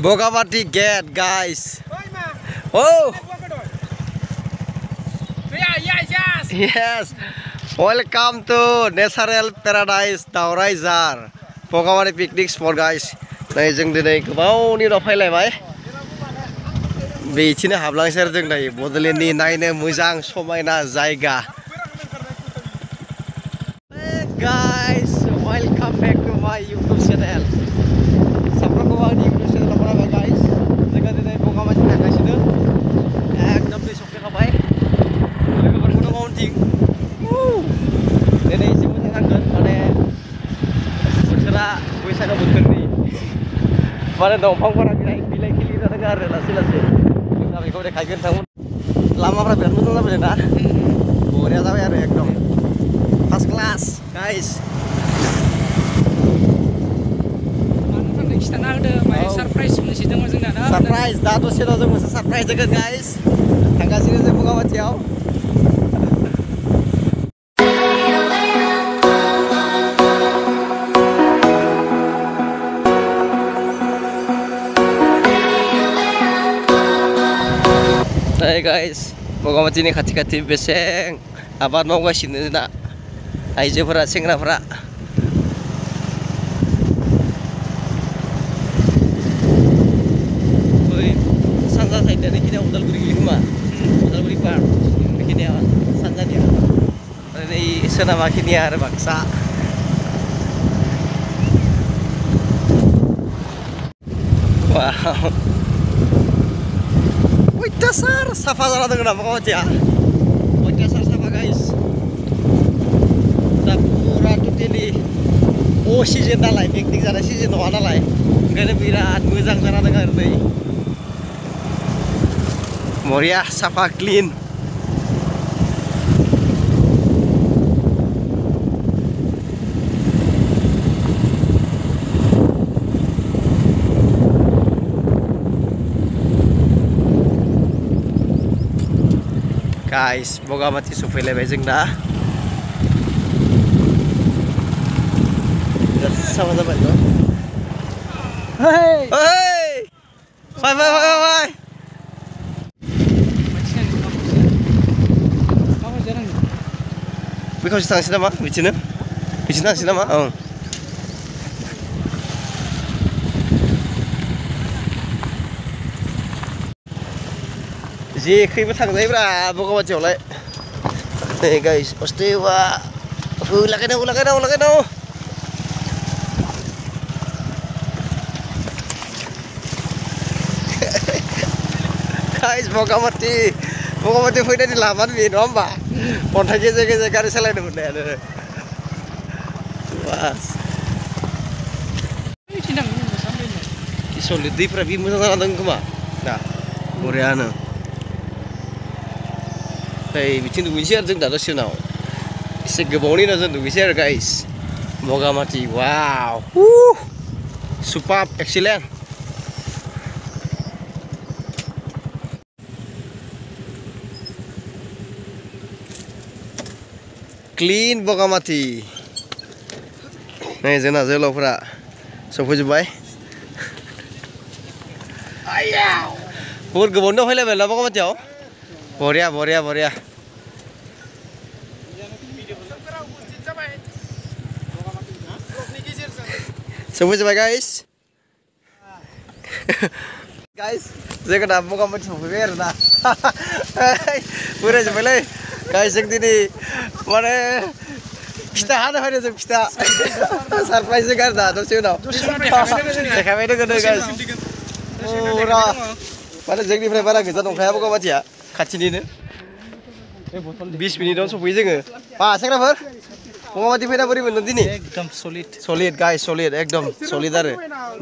Bogamati Gate, guys. Oh. Yes. Welcome to Natural Paradise Dauraizar. Bogamati picnic spot, guys. Nah, जों दिनै गोबावनि उनाव फैलायबाय बेथिनो हाबलांसै जों दायो बड'लेण्डनि नायनो मोजां समायना जायगा. Guys, welcome back to my YouTube channel. Sampaikan bahwa di YouTube channel apa guys? Jika tidak Bogamati थांगासिनो एकदम दै सफैखाबाय लोगोफोरखौनो माउन्टिं दिनै एसे मोजां नांगोन माने बोथोरा बैसागो बोथोरनि माने दंफांफोरा बिलाइ खिलि जादों आरो लासै लासै जों बेखौ देखायगोन थांगोन लामाफोरा बिराद मोजां जाबाय ना बरिया जाबाय आरो एकदम First class, guys. Surprise, dah tu sih langsung masa surprise juga guys. Tangga sini saya buka wajah. Hai guys, Bogamati ini kati-kati beseng. Abad mau gak sini nak? आइजोफोरा सेंग्राफोरा बै सानजा साइडनि खिनिया उदालगुरि गोलैयो उदालगुरि पार्क बेखिनिया सानजानिया आरो नै सोनाबा खिनिया आरो बाक्सा वाव अयथासार साफा जाना दङ ना बगामातिया अयथासार साफा गाइस Oh season naलाय पिकनिक जानाय season नङा नालाय ओंखायनो बिराद मोजां जाना दङ आरो नै बरिया साफा क्लीन guys Bogamati सफैलायबाय जों दा sama-sama itu. Hei, hei, bye. Bikau si tangsi nama, bicina tangsi nama. Oh. Ji, kau ibu tangsi berapa? Bogamati oleh. Hey guys, ostewa. Ulakan dong. Guys, Bogamati fayda di laman ni nomba. Pontai geje garis selain itu deh. Was. Solid di prabi musa sana tengku mah. Nah, Koreana. Hey, bikin dulu share jeng dado sih now. Segeboni nasi dulu share guys. Bogamati, wow. Superb, excellent. Clean Bogamati. Nih zena zelo pura. Sopo jubai. Ayah. Pur kebun dah hele bela Bogamati au. Boria. Sopo jubai guys. Guys, saya kena Bogamati sopo berna. Pura jubai le. Guys yang ini mana kita ada hari itu kita surprise करता तो सुनो देखा मैंने करने guys पूरा mana जोंनि फ्राय बारा गोजान नंखाया बगामातिया खाथिनि 20 मिनिटावनो सफैयो जोङो सेंग्राफोर बगामाति फैना बोरै मोनदों दिनै एकदम solid guys solid एकदम solid आरो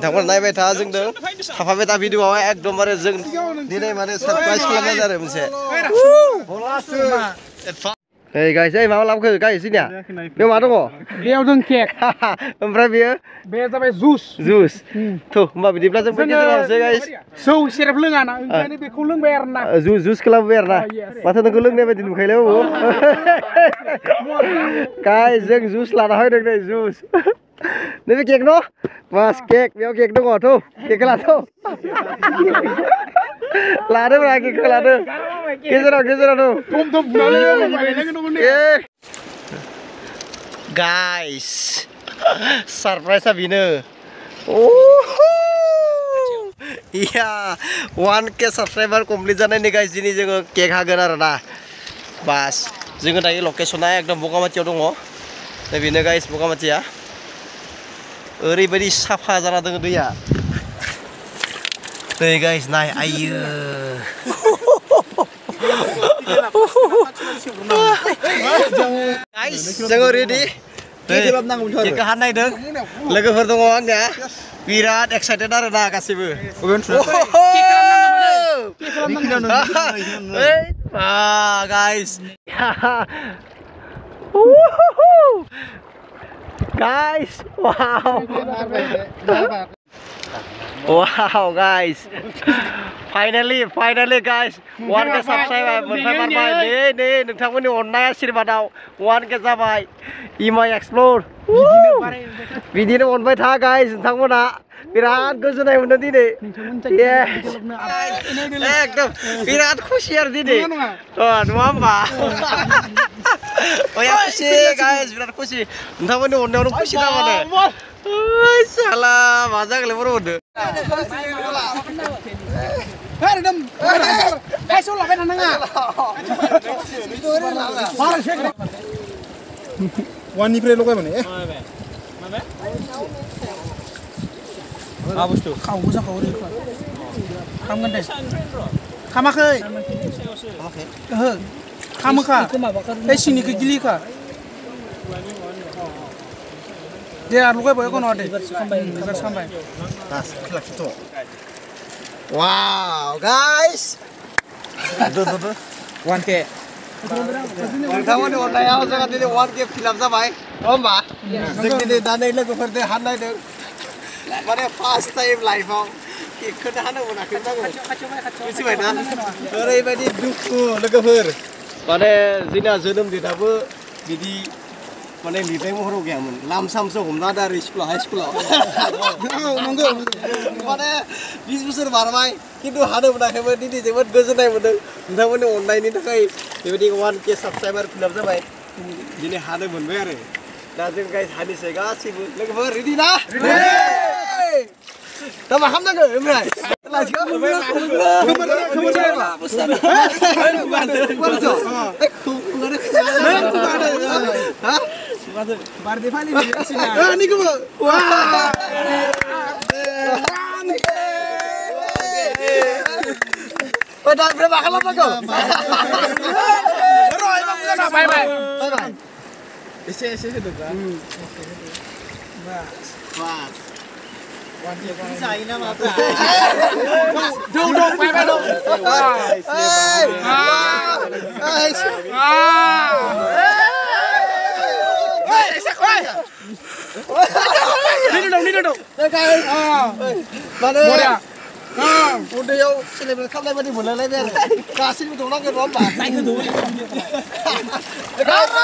नोंथांमोना नायबाय था जोंदों थाफाबाय था भिडिअआव एकदमबारे जों दिनै माने सरप्राइज खालामनाय जादों मोनसे Hey guys, mau lakukan guys ini ya? Dia mau dong? Dia udah kek. Empat biar? Biar sampai jus. Tuh, mbak beli pelajar pergi terus guys. So, siapa lengan? Ini bekulung biar nak. Jus kelab biar nak. Masa tu kulung dia betul bukan lewat. Guys, yang jus lah, dah ada jus. Ini kek no, Mas kek, biar kek dong tuh, kek lado. Lado lagi ke lado. Geser tuh. Tum Guys, surprise abine. Iya, 1K subscriber complete जानायनि guys दिनै जोङो केक हागोन आरो ना. बास जोङो दायो लकेसना एकदम बगामाथियाव दङ. दा बेनो गाइस बगामाथिया. ओरैबायदि साफा जाना दङ दैया. दै गाइस नाय आयो. Guys, जोङो रेडि. केक हानायदों. लोगोफोर दङ आंनिया. बिराद एक्साइटेड आरो ना गासिबो. Guys. Guys, wow. Wow, guys. Finally guys. 1K subscriber मोनफैबाय. नै नोंथांमोननि अननाय आशीर्बादाव 1K जाबाय. EMI explore. बिदिनो अनबाय था गाइस नोंथांमोना. बिराद गोजोननाय मोनदों दिनै. एकदम बिराद खुसि आरो दिनै. नङा होमबा? Oh ya खुसि गाइस बिराद खुसि. नोंथांमोननि अननायावनो खुसि जाबाय. Salah, masa kalian baru udah. Wani pre lo mana? Apa tu? Kau bisa kau ni. Kamu kan deh. Kamu kah? Kamu kah? Sini ke gili kah? Dia lukai boleh kau nade. Sampai. Nas, kelak itu. Wow, guys. Tuh. 1K. नोंथांमोननि अननायाव जोंहा दिनै 1K फिलाप जाबाय नङा होमबा जों दिनै दा नै लोगोफोरजों हाननायदों माने फार्स्ट टाइम लाइफआव केकखौनो हानो मोनाखैमोन आङो मिथिबायना ओरैबायदि दुखु लोगोफोर माने जोंना जोनोम डेटआबो बिदि माने लिरनाय महराव गैयामोन लामसामसो हमना दा आरो स्कुलाव हाइ स्कुलाव नंगौ माने 20 बोसोर बारबाय किन्तु हानो मोनाखैमोन दिनै जोबोद गोजोननाय मोनदों नोंथांमोननि अननायनि थाखाय बेबायदि 1K साबस्क्राइबार फिलाप जाबाय दिनै हानो मोनबाय आरो दा जों गाइस हानिसै गासिबो लोगोफोर रेडि ना दा मा खालामनांगौ ओमफ्राय Barde fali sini. Ni ke wah pada berapa kali kau? Bye. Ese tu kan. Bas. Bisa ini apa? Dong, bye. Ini dong. Mana? Udah selebrasi kamera mandi mulai lagi ya. Kasih itu orang ke rumah. Itu apa?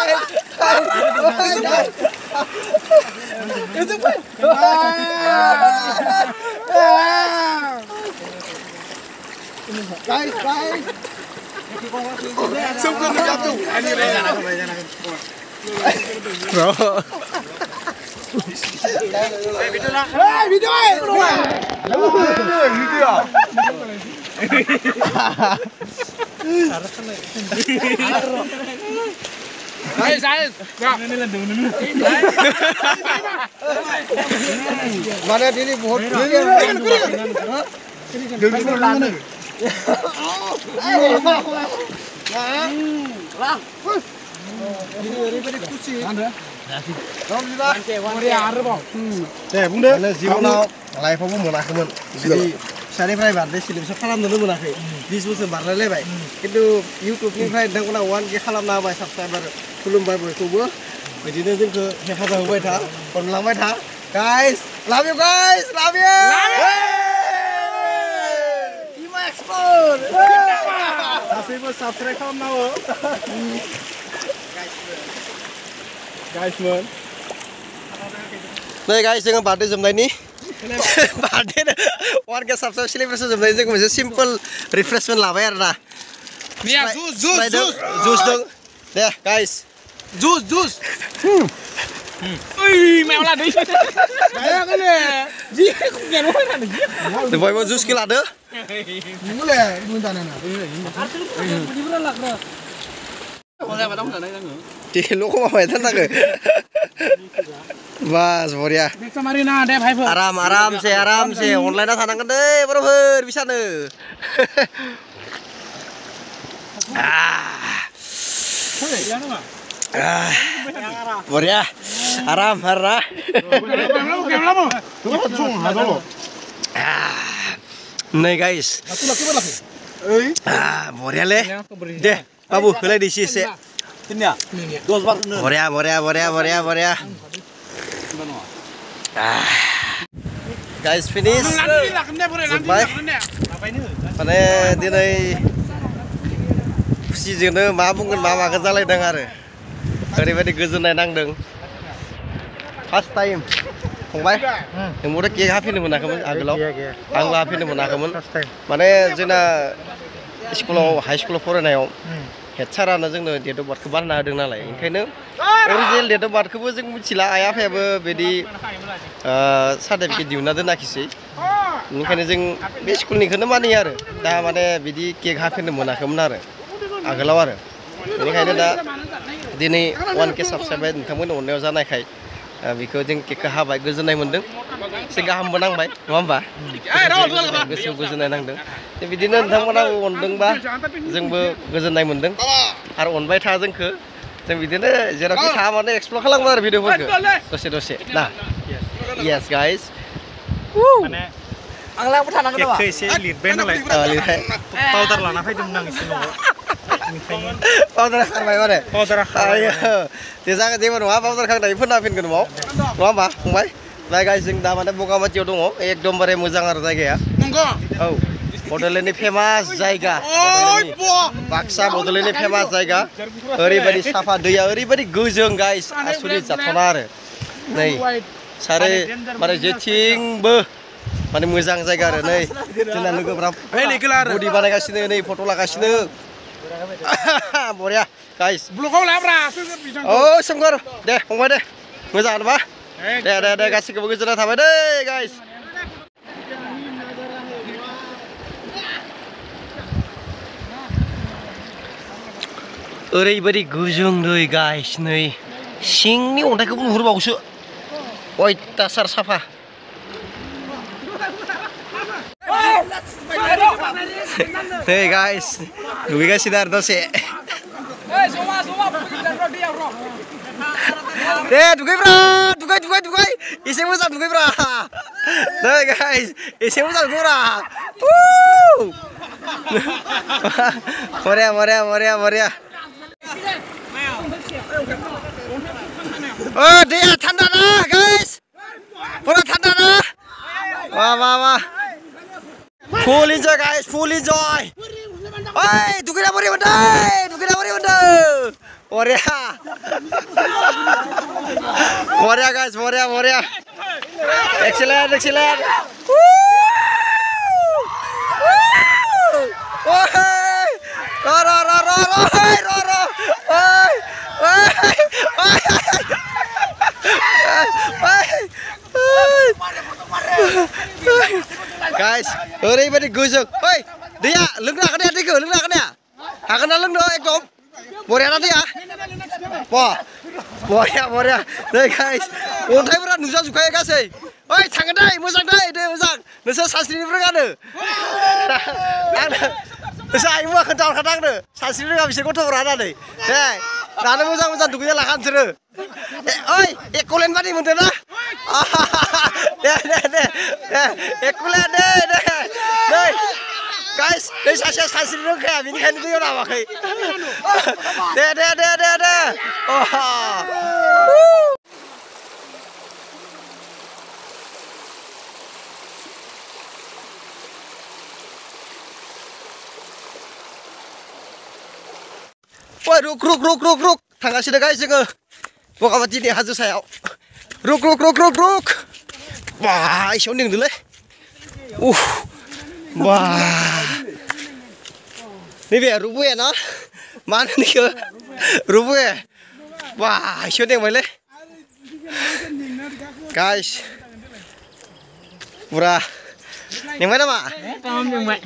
Guys. Sungguh jatuh. Bro. Video. Saya. Mana ini बहुत जिबनाव लाइफआवबो मोनाखैमोन बिदि फिसानिफ्राय birthday celebration खालामनोनो मोनाखै 20 बोसोर बारलायलायबाय खिन्थु इउटुबनिफ्राय नोंथांमोना 1K खालामना होबाय साबस्क्राइबार खुलुमबाय बयखौबो बिदिनो जोंखौ हेफाजाब होबाय था अनलांबाय था गाइस लाभ इउ इमा एक्सप्लोर गासैबो साबस्क्राइब खालामनांगौ गाइसमोन Nah guys, जोङो बार्थडे जोबनायनि बार्थडे वान के साबसिन सेलिब्रेसन जोबनायनि जों मोनसे सिम्पल रिफ्रेशमेन्ट लाबाय आरो ना जुस दं दे गाइस जुस ओइ मायाव लादो गाया गले जि खुगेनो होनानै दे बयबो जुस के लादो नोंलाय मोजां ना दे ल'खौ माबाय थानांगो बास बरिया आराम से अनलाइना थानांगोन दे बर'फोर बिसानो बरिया आराम आरोना नै गाइस बरियाले दे बाबु होलाय दै एसे बरिया गाइस फिनिश जोब्बाय माने दिनै खुसिजोंनो मा बुंगोन मा मागोन जालायदों आरो ओरैबायदि गोजोननाय नांदों फार्स्ट टाइम फंबाय नोंबोथ' केक हाफैनो मोनाखैमोन आगोलाव आंबो हाफैनो मोनाखैमोन माने जोंना स्कुलाव हाइ स्कुलाव फरायनायाव हेड सारानो जोंनो डेट अफ बार्थखौ बानायना होदों नालाय ओंखायनो अरिजिनेल डेट अफ बार्थखौबो जों मिथिला आइ आफायाबो बिदि सार्टिफिकेट दिहुनना दोनाखिसै ओंखायनो जों बे स्कुलनिखौनो मानियो आरो दा माने बिदि केक हाफैनो मोनाखैमोन आरो आगोलाव आरो बेनिखायनो दा दिनै 1K साबस्क्राइबार नोंथांमोननि अननायाव जानायखाय बेखौ जों केकखौ हाबाय गोजोननाय मोन्दों एसे गाहामबो नांबाय नङा होमबा गोसोआव गोजोननाय नांदों बिदिनो नोंथांमोनाबो अनदोंबा जोंबो गोजोननाय मोन्दों आरो अनबाय था जोंखौ जों बिदिनो जेरावखि थाङा माने एक्सप्लर खालामो आरो भिडिअफोरखौ दसे ना येस गाइस आं लांबो थानांगोन नामा केकखौ एसे लिरबाय नालाय लिरबाय पाउडार लाना फैदोंमोन आं एसे न'आव पाउडार खारबाय माने पाउडार खारबाय दे जागोन जेबो नङा पाउडार खारनाय फोनना होफिनगोन न'आव नङा होमबा फंबाय दा गाइस जों दा माने बगामाथियाव दङ एकदमबारे मोजां आरो जायगाया नंगौ औ बड'लेण्डनि फेमास जायगा बाक्सा बड'लेण्डनि फेमास जायगा ओरैबायदि साफा दैया ओरैबायदि गोजों गाइस आसुरित जाथावना आरो नै सारे माने जेथिंबो माने मोजां जायगा आरो नै जोंना लोगोफ्रा बडि बानायगासिनो नै फट' लागासिनो बरिया गाइस ब्लगाव लाब्रा औ सोमखोर दे फंबाय दे मोजाङानो बा दे गासिखौबो गोजोननाय थाबाय दे गाइस ओरैबायदि गोजों दै गाइस नै सिंनि अन्थाइखौबो नुहुरबावोसो अयथासार साफा नै गाइस दुगैगासिनो आरो दसे दे दुगैब्रा दुगै एसे मोजां दुगैब्रा नै गाइस एसे मोजां दुगैब्रा बरिया दैया थान्दा ना गाइस पुरा थान्दा ना वाह फुल इन्जय गाइस फुल इन्जय ओइ दुगैना बोरै मोनदों बरिया गाइस बरिया एक्सेलेन्ट गाइस ओरैबायदि गोजों ओइ दैया लोंनो हागोन ना दैखौ लोंनो हागोन ना लोंनो एकदम बरिया ना दैया बरिया नै गाइस अन्थाइफोरा नुजाजोबखायो गासै ओइ थांगोन दै मोजां नोंसोर सानस्रिनोबो रोङानो नोंसोर आइमुवा खोन्थाहरखादों आंनो सानस्रिनो रोङा बिसोर गथ'फोरा होननानै दे दानो मोजां दुगैना लाखा नोंसोरो ओइ एक'लेन्ड बादि मोनदों ना दे एक'लेन्ड दे गाइस दै सासेया सानस्रिनो रोंखाया बेनिखायनो दैयाव नामाखै दे रुक थांगासिनो गाइस जोङो बगामाथिनि हाजो सायाव Ruk. Wah, iso ning dulu. Wah. Ini biar rubuh ya, no? Mana nih ke? Rubuh ya? Wah, iso ning mana? Guys. Murah. Yang mana, Mak?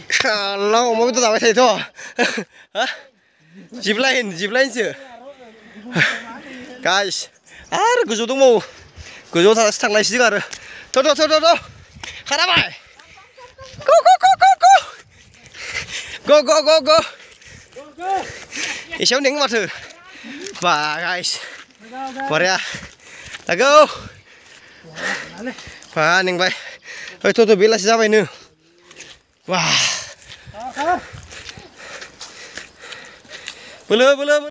Kalau mau itu tahu saya itu. Hah? Zip line sih. Guys. Gozo dong mau. Gozo tak lagi sih kan. Tuh. Harapai. Go. Iso ning matu. Wah, guys. Korea. Let's go. Wah, ning bay. Oi, tuh bila siapa ini? Wah. Belum.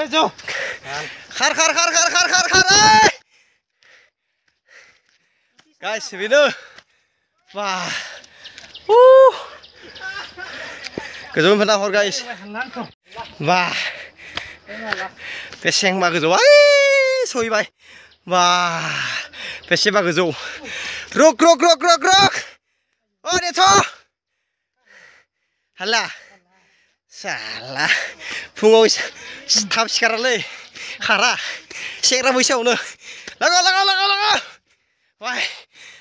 Jo. Khar. Guys, video. Wah. Kejuan pernah hor guys. Wah. Peseng ba kejuan. Soi bay. Wah. Peseng ba kejuan. Ruk. Oh, dia tuh. Halah. Salah. Fungau stop sekarang le. Khara. Sekra bisa uno. Lago. Wah.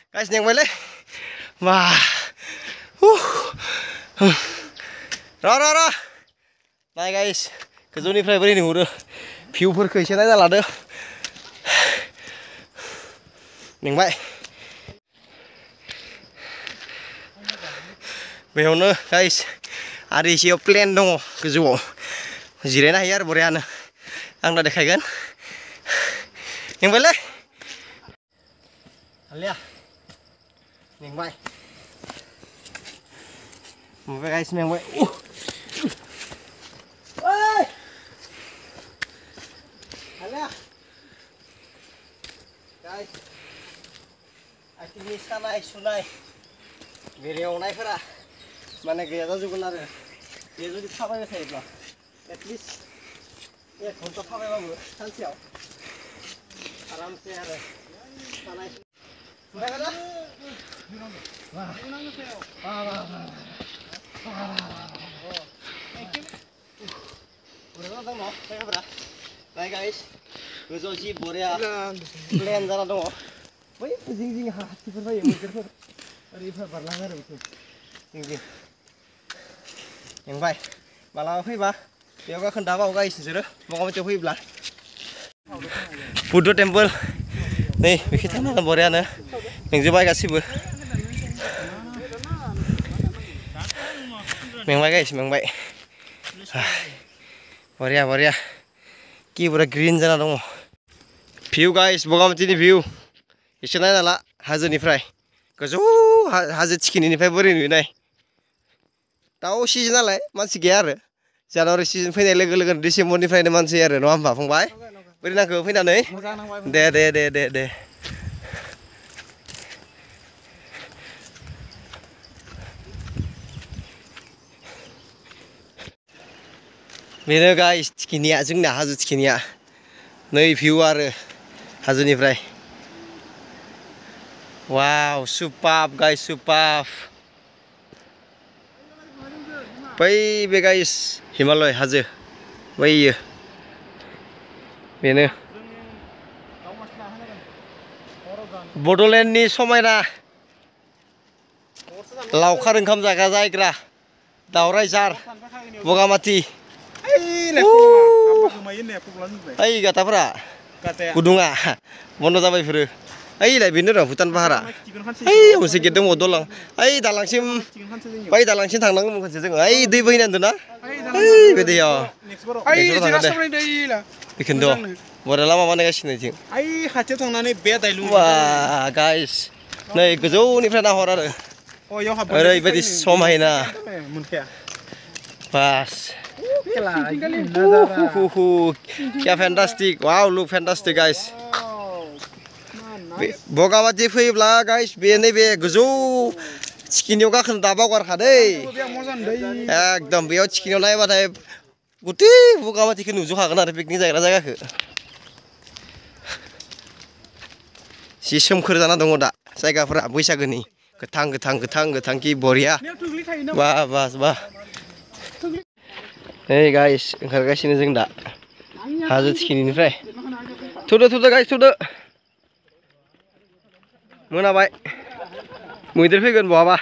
Guys, yang mana? Wah. Ra. Nah guys, kejuanनिफ्राय बोरै नुहुरो भिउफोरखौ एसे नायना लादो. मेंबाय. बेयावनो गाइस आरो एसेयाव प्लेन दङ गोजौआव जिरायनो हायो आरो बरियानो. आं दा देखायगोन. मेंबायलै. हालिया. मेंबाय. Mấy guys mình vậy. Ôi. Hả? Guys. Aktivis sana sunai. Video này phải mà này kia tao dùng cái nào kia rồi đi thắp cái thầy mà. At least. Ye không tao thắp cái bao bữa. Thanh xẻo. Aram se rồi. Sana. Đây cái đó. Wow. Nah guys, gozo si borea plan jana dong. Bai jing hati perbai mikir ari berlangar itu. Jing. Yang baik. Malah faiba. Beयाव ga खोन्दाबाव guys नोंसोरो बगामाथियाव फैब्ला. बुद्ध टेम्पल. नै बेखै थांनांगोन बरियानो. नोंजोबाय गासिबो. Mengbay guys, mengbay. Bariya. Ki pura green jana dong. View guys, Bogamathini view. Eसे नायना ला हाजोनिफ्राय. गोजौ हाजो थिखिनिनिफ्राय बोरै नुनाय. दाउ सिजन नालाय मानसि गैया आरो. जानुवारि सिजन फैनाय लोगो डिसेम्बरनिफ्रायनो मानसि आरो नङा होमबा फंबाय? बोरै नांखो फैनानै? दे. बेनो गाइस थिखिनिया जोंना हाजो थिखिनिया नै भिउ आरो हाजोनिफ्राय वाव सुपाब गाइस सुपाब बै बे गाइस हिमालय हाजो बैयो बेनो बड'लेण्डनि समायना लावखार ओंखाम जाग्रा जायग्रा दावराय जार बगामाथि Ay gatafra Kudunga Bondo जाबाय फोरो Ay बेनो र भुटान पाहारा Ay मोनसे गेट दङ दलं Ay दालांसिम बै दालांसिम थांनांगौमोन खनसे जोङो Ay दै बोहैनानै दं ना Ay बे दैयाव Ay बेखौनोथ' बरिया लामा बानायगासिनो जों Ay खाथियाव थांनानै बे दाइलु Wah guys नै गोजौनिफ्राय नाहर आरो ओरैबायदि समायना Pas क्या fantastic wow look fantastic guys Bogamathi फैब्ला guys बे नैबे गोजौ थिखिनियाव गाखोनो दा बावगारखादै एकदम बेयाव थिखिनियाव नायबाथाय गुथै बगामाथिखौ नुजोबखागोन आरो पिकनिक जाग्रा जायगाखौ जि सोमखोर जाना दङ दा जायगाफोरा बैसागोनि गोथां कि बरिया बा hey guys ओंखारगासिनो जों दा हाजो थिखिनिनिफ्राय थुदो गाइस थुदो मोनाबाय मैदेर फैगोन बहाबा